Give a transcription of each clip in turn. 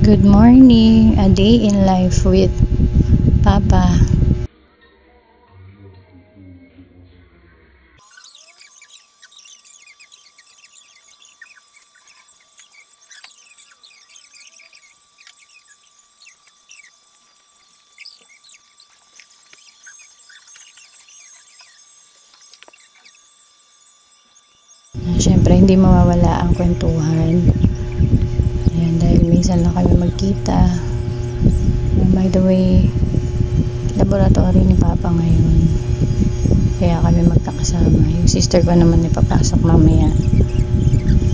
Good morning, a day in life with Papa. Siyempre, hindi mawawala ang kwentuhan. Ayan, dahil minsan lang kami magkita. By the way, laboratory ni Papa ngayon. Kaya kami magkakasama. Yung sister ko naman ipapasok mamaya.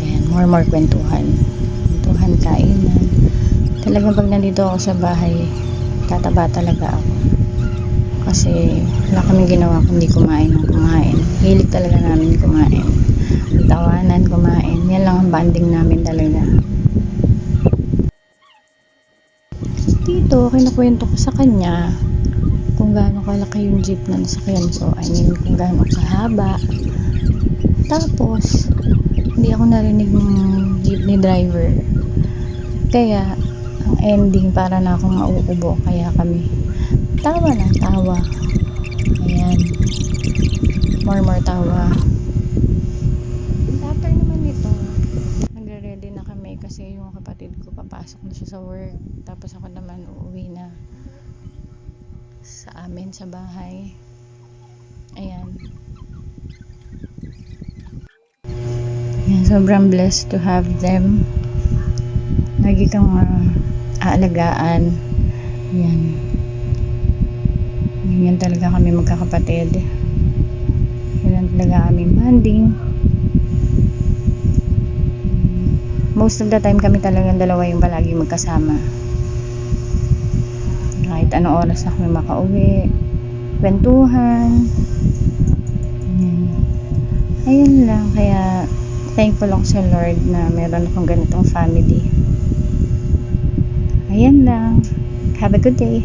Ayan, more kwentuhan. Kwentuhan, kainan. Talagang pag nandito ako sa bahay, tataba talaga ako. Kasi wala kaming ginawa kundi kumain ng kumain. Hilig talaga namin kumain. Tawanan, kumain. Yan lang ang banding namin talaga. Dito, kinukwento ko sa kanya kung gaano kalaki yung jeep na nasakyan ko. I mean, kung gaano kahaba. Tapos, hindi ako narinig ng jeepney driver. Kaya, ang ending para na akong mauubo. Kaya kami tawa ng tawa. Ayan. More tawa. After naman nito, nagre-ready na kami kasi yung kapatid ko papasok na siya sa work. Tapos ako naman uuwi na sa amin sa bahay. Ayan. Ayan, sobrang blessed to have them. Lagi kang aalagaan. Ayan. Ganyan talaga kami magkakapatid. Yan talaga aming bonding. Most of the time kami talagang dalawa yung palagi magkasama. Kahit anong oras na kami makauwi, kwentuhan. Ayun lang, kaya thankful ako sa Lord na meron akong ganitong family. Ayan lang. Have a good day.